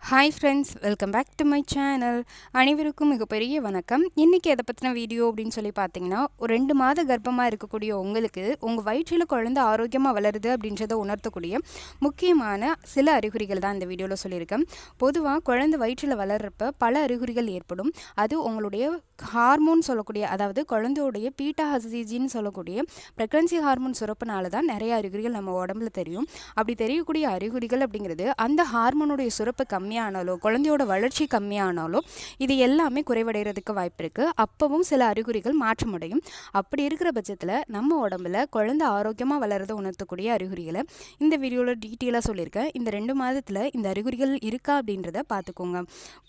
Hi friends, welcome back to my channel. அனைவருக்கும் மிகப்பெரிய வணக்கம். இன்றைக்கி எதை பற்றின வீடியோ அப்படின்னு சொல்லி பார்த்தீங்கன்னா, ஒரு 2 மாத கர்ப்பமாக இருக்கக்கூடிய உங்களுக்கு உங்கள் வயிற்றில் குழந்தை ஆரோக்கியமாக வளருது அப்படின்றத உணர்த்தக்கூடிய முக்கியமான சில அறிகுறிகள் தான் இந்த வீடியோவில் சொல்லியிருக்கேன். பொதுவாக குழந்தை வயிற்றில் வளர்கிறப்ப பல அறிகுறிகள் ஏற்படும். அது உங்களுடைய ஹார்மோன் சொல்லக்கூடிய, அதாவது குழந்தையோடைய பீட்டா ஹசிஜின்னு சொல்லக்கூடிய ப்ரெக்னன்சி ஹார்மோன் சுரப்புனால தான் நிறைய அறிகுறிகள் நம்ம உடம்புல தெரியும். அப்படி தெரியக்கூடிய அறிகுறிகள் அப்படிங்கிறது அந்த ஹார்மோனுடைய சுரப்பு கம்மியானாலோ குழந்தையோட வளர்ச்சி கம்மியானாலோ இது எல்லாமே குறைவடைகிறதுக்கு வாய்ப்பு இருக்குது. அப்பவும் சில அறிகுறிகள் மாற்றமடையும். அப்படி இருக்கிற பட்சத்தில் நம்ம உடம்புல குழந்தை ஆரோக்கியமாக வளர்றதை உணர்த்தக்கூடிய அறிகுறிகளை இந்த வீடியோவில் டீட்டெயிலாக சொல்லியிருக்கேன். இந்த 2 மாதத்தில் இந்த அறிகுறிகள் இருக்கா அப்படின்றத பார்த்துக்கோங்க.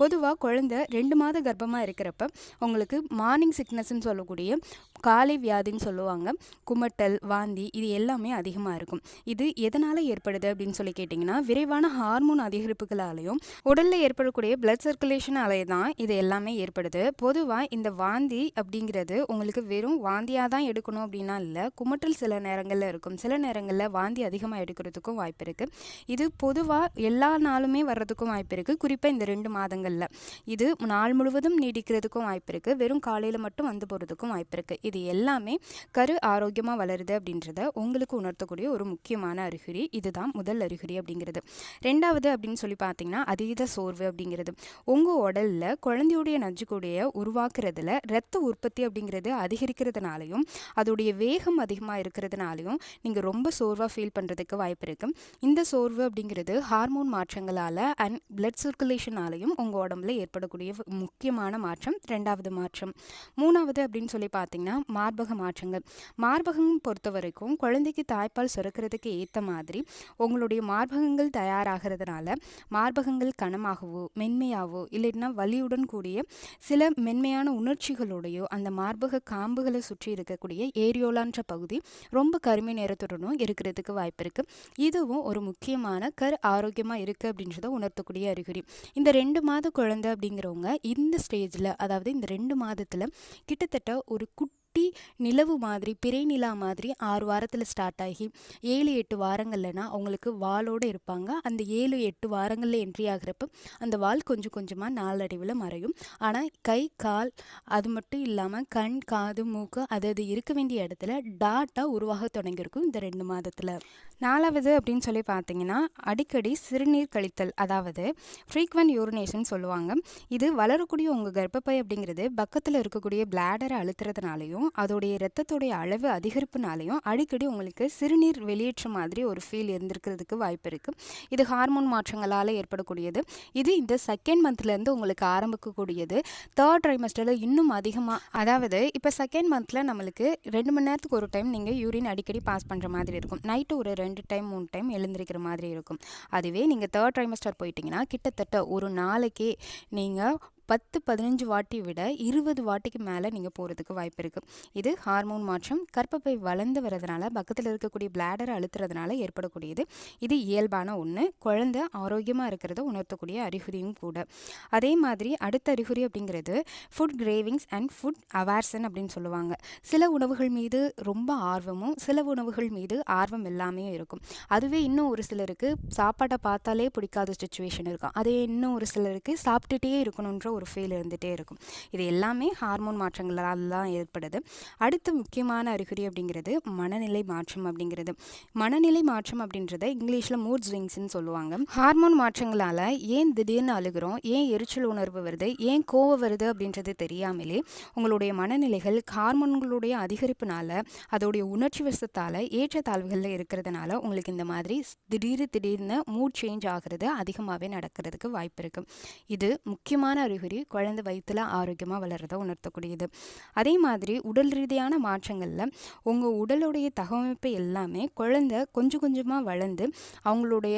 பொதுவாக குழந்தை 2 மாத கர்ப்பமாக இருக்கிறப்ப உங்களுக்கு மார்னிங் சிக்னஸ்ன்னு சொல்லக்கூடிய காலை வியாதின்னு சொல்லுவாங்க, குமட்டல், வாந்தி இது எல்லாமே அதிகமாக இருக்கும். இது எதனால் ஏற்படுது அப்படின்னு சொல்லி கேட்டிங்கன்னா, விரைவான ஹார்மோன் அதிகரிப்புகளாலையும் உடலில் ஏற்படக்கூடிய பிளட் சர்க்குலேஷனாலே தான் இது எல்லாமே ஏற்படுது. பொதுவாக இந்த வாந்தி அப்படிங்கிறது உங்களுக்கு வெறும் வாந்தியாக தான் எடுக்கணும் அப்படின்னா இல்லை, குமட்டல் சில நேரங்களில் இருக்கும். சில நேரங்களில் வாந்தி அதிகமாக எடுக்கிறதுக்கும் வாய்ப்பு இருக்குது. இது பொதுவாக எல்லா நாளுமே வர்றதுக்கும் வாய்ப்பு இருக்குது. குறிப்பாக இந்த 2 மாதங்களில் இது நாள் முழுவதும் நீடிக்கிறதுக்கும் வாய்ப்பு இருக்குது. வெறும் காலையில் மட்டும் வந்து போகிறதுக்கும் வாய்ப்பு இருக்குது. இது எல்லாமே கரு ஆரோக்கியமாக வளருது அப்படின்றத உங்களுக்கு உணர்த்தக்கூடிய ஒரு முக்கியமான அறிகுறி. இதுதான் முதல் அறிகுறி அப்படிங்கிறது. 2வது அப்படின்னு சொல்லி பார்த்தீங்கன்னா, அதீத சோர்வு அப்படிங்கிறது. உங்கள் உடலில் குழந்தையுடைய நஞ்சுக்கூடிய உருவாக்குறதுல இரத்த உற்பத்தி அப்படிங்கிறது அதிகரிக்கிறதுனாலையும் அதோடைய வேகம் அதிகமாக இருக்கிறதுனாலையும் நீங்கள் ரொம்ப சோர்வாக ஃபீல் பண்ணுறதுக்கு வாய்ப்பு இருக்குது. இந்த சோர்வு அப்படிங்கிறது ஹார்மோன் மாற்றங்களால் அண்ட் பிளட் சர்க்குலேஷனாலையும் உங்கள் உடம்புல ஏற்படக்கூடிய முக்கியமான மாற்றம் 2வது மாற்றம். 3வது அப்படின்னு சொல்லி பார்த்தீங்கன்னா, மார்பக மாற்றங்கள். மார்பகம் பொறுத்த வரைக்கும் குழந்தைக்கு தாய்ப்பால் சுரக்கிறதுக்கு ஏற்ற மாதிரி உங்களுடைய மார்பகங்கள் தயாராகிறதுனால மார்பகங்கள் கனமாகவோ மென்மையாகவோ இல்லைன்னா வலியுடன் கூடிய சில மென்மையான உணர்ச்சிகளோடையோ அந்த மார்பக காம்புகளை சுற்றி இருக்கக்கூடிய ஏரியோலான்ற பகுதி ரொம்ப கருமை நேரத்துடனும் இருக்கிறதுக்கு வாய்ப்பு இருக்குது. இதுவும் ஒரு முக்கியமான ஆரோக்கியமாக இருக்குது அப்படின்றத உணர்த்தக்கூடிய அறிகுறி. இந்த 2 மாத குழந்தை அப்படிங்கிறவங்க இந்த ஸ்டேஜில், அதாவது இந்த 2 மாதத்தில் கிட்டத்தட்ட ஒரு நிலவு மாதிரி, பிறை நிலா மாதிரி 6 வாரத்தில் ஸ்டார்ட் ஆகி 7-8 வாரங்கள்லனா அவங்களுக்கு வாளோடு இருப்பாங்க. அந்த 7-8 வாரங்களில் என்ட்ரி ஆகிறப்ப அந்த வால் கொஞ்சம் கொஞ்சமாக நாளடைவில் மறையும். ஆனால் கை, கால் அது மட்டும் இல்லாமல் கண், காது, மூக்கு அது இருக்க வேண்டிய இடத்துல டாட்டாக உருவாக தொடங்கியிருக்கும் இந்த 2 மாதத்தில். 4வது அப்படின்னு சொல்லி பார்த்தீங்கன்னா, அடிக்கடி சிறுநீர் கழித்தல், அதாவது ஃப்ரீக்வெண்ட் யூரினேஷன் சொல்லுவாங்க. இது வளரக்கூடிய உங்கள் கர்ப்பப்பை அப்படிங்கிறது பக்கத்தில் இருக்கக்கூடிய பிளாடரை அழுத்துறதுனாலையும் அதோடைய இரத்தத்துடைய அளவு அதிகரிப்புனாலையும் அடிக்கடி உங்களுக்கு சிறுநீர் வெளியேற்ற மாதிரி ஒரு ஃபீல் இருந்திருக்கிறதுக்கு வாய்ப்பு இருக்குது. இது ஹார்மோன் மாற்றங்களால் ஏற்படக்கூடியது. இது இந்த 2nd மந்த்லேருந்து உங்களுக்கு ஆரம்பிக்கக்கூடியது. 3rd ட்ரைமஸ்டரில் இன்னும் அதிகமாக, அதாவது இப்போ 2nd மந்தில் நம்மளுக்கு 2 மணி நேரத்துக்கு ஒரு டைம் நீங்கள் யூரின் அடிக்கடி பாஸ் பண்ணுற மாதிரி இருக்கும். நைட்டு ஒரு 2 டைம் 3 டைம் எழுந்திருக்கிற மாதிரி இருக்கும். அதுவே நீங்கள் 3rd ட்ரைமஸ்டர் போயிட்டீங்கன்னா கிட்டத்தட்ட ஒரு நாளைக்கே நீங்கள் 10-15 வாட்டி விட 20 வாட்டிக்கு மேலே நீங்கள் போகிறதுக்கு வாய்ப்பு இருக்குது. இது ஹார்மோன் மாற்றம் கர்ப்பப்பை வளர்ந்து வரதுனால பக்கத்தில் இருக்கக்கூடிய பிளாடரை அழுத்துறதுனால ஏற்படக்கூடியது. இது இயல்பான ஒன்று. குழந்தை ஆரோக்கியமாக இருக்கிறத உணர்த்தக்கூடிய அறிகுறியும் கூட. அதே மாதிரி அடுத்த அறிகுறி அப்படிங்கிறது ஃபுட் கிரேவிங்ஸ் அண்ட் ஃபுட் அவேர்சன் அப்படின்னு சொல்லுவாங்க. சில உணவுகள் மீது ரொம்ப ஆர்வமும் சில உணவுகள் மீது ஆர்வம் எல்லாமே இருக்கும். அதுவே இன்னும் ஒரு சிலருக்கு சாப்பாட்டை பார்த்தாலே பிடிக்காத சுச்சுவேஷன் இருக்கும். அதே இன்னும் ஒரு சிலருக்கு சாப்பிட்டுட்டே இருக்கணுன்ற ஒரு ஃபீல் இருந்துகிட்டே இருக்கும். இது எல்லாமே ஹார்மோன் மாற்றங்களால் தான் ஏற்படுது. அடுத்த முக்கியமான அறிகுறி அப்படிங்கிறது மனநிலை மாற்றம் அப்படிங்கிறது. மனநிலை மாற்றம் அப்படின்றத இங்கிலீஷில் மூட் ஸ்விங்ஸ்ன்னு சொல்லுவாங்க. ஹார்மோன் மாற்றங்களால் ஏன் திடீர்னு அழுகிறோம், ஏன் எரிச்சல் உணர்வு வருது, ஏன் கோவம் வருது அப்படின்றது தெரியாமலே உங்களுடைய மனநிலைகள் ஹார்மோன்களுடைய அதிகரிப்புனால அதோடைய உணர்ச்சி வசத்தால் ஏற்றத்தாழ்வுகளில் இருக்கிறதுனால உங்களுக்கு இந்த மாதிரி திடீர்னு மூட் சேஞ்ச் ஆகிறது அதிகமாகவே நடக்கிறதுக்கு வாய்ப்பு இருக்குது. இது முக்கியமான அறிகுறி குழந்தை வயிற்றில் ஆரோக்கியமாக வளர்கிறத உணர்த்தக்கூடியது. அதே மாதிரி உடல் ரீதியான மாற்றங்களில் உங்கள் உடலுடைய தகவமைப்பு எல்லாமே குழந்தை கொஞ்சம் கொஞ்சமாக வளர்ந்து அவங்களுடைய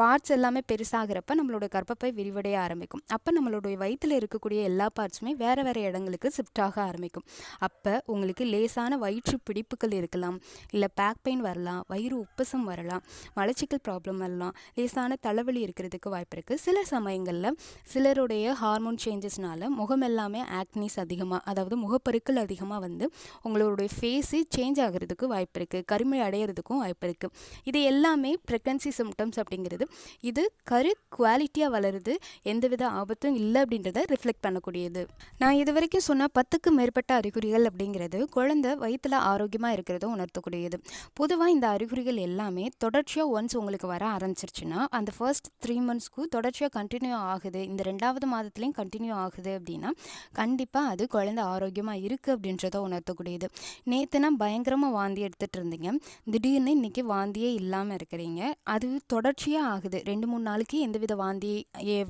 பார்ட்ஸ் எல்லாமே பெருசாகிறப்ப நம்மளோட கர்ப்பப்பை விரிவடைய ஆரம்பிக்கும். அப்போ நம்மளுடைய வயிற்றில் இருக்கக்கூடிய எல்லா பார்ட்ஸுமே வேறு வேறு இடங்களுக்கு ஷிஃப்ட் ஆக ஆரம்பிக்கும். அப்போ உங்களுக்கு லேசான வயிற்று பிடிப்புகள் இருக்கலாம், இல்லை பேக் பெயின் வரலாம், வயிறு உப்பசம் வரலாம், மலச்சிக்கல் ப்ராப்ளம் வரலாம், லேசான தலைவலி இருக்கிறதுக்கு வாய்ப்பு இருக்குது. சில சமயங்களில் சிலருடைய ஹார்மோன் ஹார்மோன் சேஞ்சஸ்னால முகம் எல்லாமே ஆக்னிஸ் அதிகமாக, அதாவது முகப்பருக்கள் அதிகமாக வந்து உங்களுடைய ஃபேஸு சேஞ்ச் ஆகிறதுக்கு வாய்ப்பு இருக்குது, கருமை அடையிறதுக்கும் வாய்ப்பு இருக்குது. இது எல்லாமே ப்ரெக்னன்சி சிம்டம்ஸ் அப்படிங்கிறது. இது கரு குவாலிட்டியாக வளருது, எந்தவித ஆபத்தும் இல்லை அப்படின்றத ரிஃப்ளெக்ட் பண்ணக்கூடியது. நான் இது வரைக்கும் சொன்ன 10க்கும் மேற்பட்ட அறிகுறிகள் அப்படிங்கிறது குழந்தை வயிற்றில் ஆரோக்கியமாக இருக்கிறத உணர்த்தக்கூடியது. பொதுவாக இந்த அறிகுறிகள் எல்லாமே தொடர்ச்சியாக ஒன்ஸ் உங்களுக்கு வர ஆரம்பிச்சிருச்சுன்னா அந்த ஃபர்ஸ்ட் 3 monthsக்கு தொடர்ச்சியாக கண்டினியூ ஆகுது, இந்த 2வது மாதத்துலேயும் கண்டினியூ ஆகுது அப்படின்னா கண்டிப்பாக அது குழந்தை ஆரோக்கியமாக இருக்குது அப்படின்றத உணர்த்தக்கூடியது. நேற்றுனா பயங்கரமாக வாந்தி எடுத்துகிட்டு இருந்தீங்க, திடீர்னு இன்றைக்கி வாந்தியே இல்லாமல் இருக்கிறீங்க, அது தொடர்ச்சியாக ஆகுது, 2-3 நாளைக்கு எந்தவித வாந்தி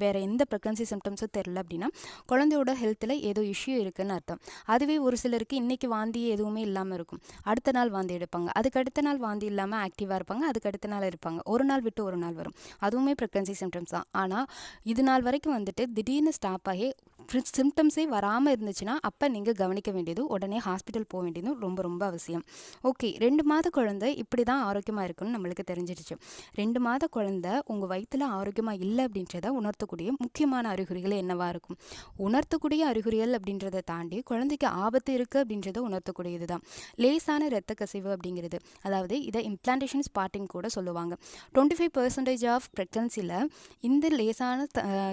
வேறு எந்த ப்ரெக்னன்சி சிம்டம்ஸும் தெரில அப்படின்னா குழந்தையோட ஹெல்த்தில் ஏதோ இஷ்யூ இருக்குதுன்னு அர்த்தம். அதுவே ஒரு சிலருக்கு இன்றைக்கி வாந்தி எதுவுமே இல்லாமல் இருக்கும், அடுத்த நாள் வாந்தி எடுப்பாங்க, அதுக்கு அடுத்த நாள் வாந்தி இல்லாமல் ஆக்டிவாக இருப்பாங்க, அதுக்கு அடுத்த நாள் இருப்பாங்க, ஒரு நாள் விட்டு ஒரு நாள் வரும், அதுவுமே ப்ரெக்னன்சி சிம்டம்ஸ் தான். ஆனால் இது நாள் வரைக்கும் வந்துட்டு திடீர்னு ஸ்டாப் ஆகி சிம்டம்ஸே வராமல் இருந்துச்சுன்னா அப்போ நீங்கள் கவனிக்க வேண்டியது, உடனே ஹாஸ்பிட்டல் போக வேண்டியது ரொம்ப ரொம்ப அவசியம். ஓகே, 2 மாத குழந்தை இப்படி தான் ஆரோக்கியமாக இருக்குன்னு நம்மளுக்கு தெரிஞ்சிடுச்சு. 2 மாத குழந்தை உங்கள் வயிற்றில் ஆரோக்கியமாக இல்லை அப்படின்றத உணர்த்தக்கூடிய முக்கியமான அறிகுறிகள் என்னவா இருக்கும்? உணர்த்தக்கூடிய அறிகுறிகள் அப்படின்றத தாண்டி குழந்தைக்கு ஆபத்து இருக்குது அப்படின்றத உணர்த்தக்கூடியது தான் லேசான இரத்த கசிவு அப்படிங்கிறது. அதாவது இதை இம்ப்ளான்டேஷன் ஸ்பாட்டிங் கூட சொல்லுவாங்க. 25% ஆஃப் ப்ரெக்னன்சியில் இந்த லேசான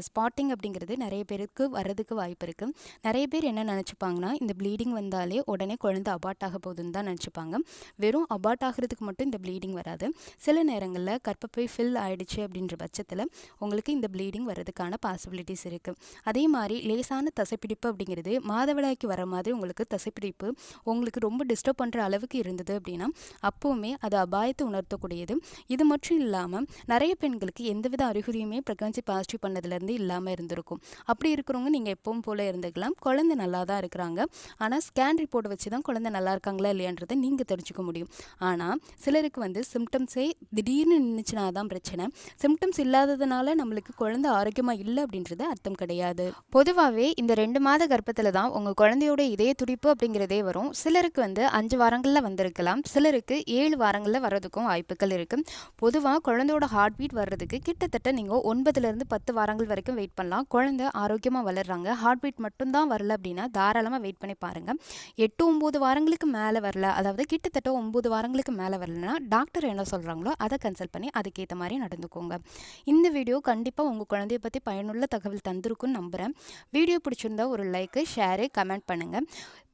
ஸ்பாட்டிங் அப்படிங்கிறது நிறைய பேருக்கு வர்றதுக்கு வாய்ப்பு இருக்குது. நிறைய பேர் என்ன நினச்சிப்பாங்கன்னா, இந்த ப்ளீடிங் வந்தாலே உடனே குழந்தை அபார்ட் ஆக போகுதுன்னு தான் நினச்சிப்பாங்க. வெறும் அபார்ட் ஆகிறதுக்கு மட்டும் இந்த ப்ளீடிங் வராது. சில நேரங்களில் கர்ப்பப்பை ஃபில் ஆகிடுச்சு அப்படின்ற பட்சத்தில் உங்களுக்கு இந்த ப்ளீடிங் வர்றதுக்கான பாசிபிலிட்டிஸ் இருக்குது. அதே மாதிரி லேசான தசைப்பிடிப்பு அப்படிங்கிறது மாதவிடாய்க்கு வர மாதிரி உங்களுக்கு தசைப்பிடிப்பு உங்களுக்கு ரொம்ப டிஸ்டர்ப் பண்ணுற அளவுக்கு இருந்தது அப்படின்னா அப்போவுமே அது அபாயத்தை உணர்த்தக்கூடியது. இது மட்டும் இல்லாமல் நிறைய பெண்களுக்கு எந்தவித அறிகுறியுமே ப்ரெக்னன்சி பாசிட்டிவ் பண்ணதுலேருந்து இல்லாமல் இருந்திருக்கும். அப்படி இருக்கிறவங்க நீங்கள் எப்பவும் போல் இருந்துக்கலாம், குழந்தை நல்லா தான் இருக்கிறாங்க, ஆனால் ஸ்கேன் ரிப்போர்ட் வச்சு தான் குழந்தை நல்லா இருக்காங்களா இல்லையான்றதை நீங்கள் தெரிஞ்சுக்க முடியும். ஆனால் சிலருக்கு வந்து சிம்டம்ஸே திடீர்னு நின்றுச்சுனா தான் பிரச்சனை. சிம்டம்ஸ் இல்லாததுனால நம்மளுக்கு குழந்தை ஆரோக்கியமாக இல்லை அப்படின்றது அர்த்தம் கிடையாது. பொதுவாகவே இந்த 2 மாத கர்ப்பத்தில் தான் உங்கள் குழந்தையோட இதய துடிப்பு அப்படிங்கிறதே வரும். சிலருக்கு வந்து 5 வாரங்களில் வந்திருக்கலாம், சிலருக்கு 7 வாரங்களில் வர்றதுக்கும் வாய்ப்புகள் இருக்குது. பொதுவாக குழந்தையோட ஹார்ட் பீட் வர்றதுக்கு கிட்டத்தட்ட நீங்கள் 9லேருந்து 10 வாரங்கள் வரைக்கும் வெயிட் பண்ணலாம். குழந்தை ஆரோக்கியமாக வளர்றாங்க, ஹார்ட் பீட் மட்டும்தான் வரல அப்படின்னா தாராளமாக வெயிட் பண்ணி பாருங்கள். 8-9 வாரங்களுக்கு மேலே வரல, அதாவது கிட்டத்தட்ட 9 வாரங்களுக்கு மேலே வரலன்னா டாக்டர் என்ன சொல்கிறாங்களோ அதை கன்சல்ட் பண்ணி அதுக்கேற்ற மாதிரி நடந்துக்கோங்க. இந்த வீடியோ கண்டிப்பாக உங்கள் குழந்தைய பற்றி பயனுள்ள தகவல் தந்திருக்குன்னு நம்புகிறேன். வீடியோ பிடிச்சிருந்தா ஒரு லைக்கு, ஷேரு, கமெண்ட் பண்ணுங்கள்.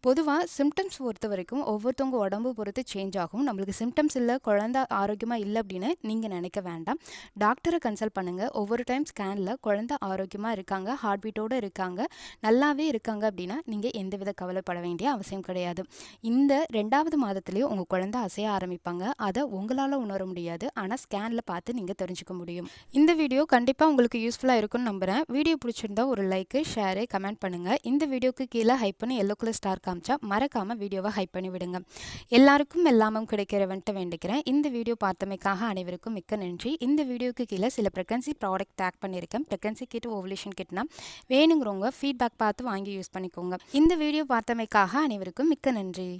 பொதுவாக சிம்டம்ஸ் பொறுத்த வரைக்கும் ஒவ்வொருத்தவங்க உடம்பு பொறுத்து சேஞ்ச் ஆகும். நம்மளுக்கு சிம்டம்ஸ் இல்லை, குழந்தை ஆரோக்கியமாக இல்லை அப்படின்னு நீங்கள் நினைக்க வேண்டாம். டாக்டரை கன்சல்ட் பண்ணுங்கள். ஒவ்வொரு டைம் ஸ்கேனில் குழந்தை ஆரோக்கியமாக இருக்காங்க, ஹார்ட் பீட்டோடு இருக்காங்க, நல்லாவே இருக்காங்க அப்படின்னா நீங்கள் எந்தவித கவலைப்பட வேண்டிய அவசியம் கிடையாது. இந்த 2வது மாதத்துலேயே உங்கள் குழந்தை அசைய ஆரம்பிப்பாங்க, அதை உங்களால் உணர முடியாது, ஆனால் ஸ்கேனில் பார்த்து நீங்கள் தெரிஞ்சுக்க முடியும். இந்த வீடியோ கண்டிப்பாக உங்களுக்கு யூஸ்ஃபுல்லாக இருக்குன்னு நம்புகிறேன். வீடியோ பிடிச்சிருந்தா ஒரு லைக்கு, ஷேரு, கமெண்ட் பண்ணுங்கள். இந்த வீடியோக்கு கீழே ஹைப் பண்ணி எல்லோ கலர் ஸ்டார் மறக்காம வீடியோவை ஹைப் பண்ணி விடுங்க. எல்லாருக்கும் எல்லாமும் கிடைக்கிறவன்ட்டு வேண்டிக்கிறேன். இந்த வீடியோ பார்த்தமைக்காக அனைவருக்கும் மிக்க நன்றி. இந்த வீடியோக்கு கீழே சில ப்ரெக்னன்சி ப்ராடக்ட் டேக் பண்ணியிருக்கேன். ப்ரெக்னன்சி கிட், ஓவலேஷன் கிட்னா வேணுங்கிறவங்க ஃபீட்பேக் பார்த்து வாங்கி யூஸ் பண்ணிக்கோங்க. இந்த வீடியோ பார்த்தமைக்காக அனைவருக்கும் மிக்க நன்றி.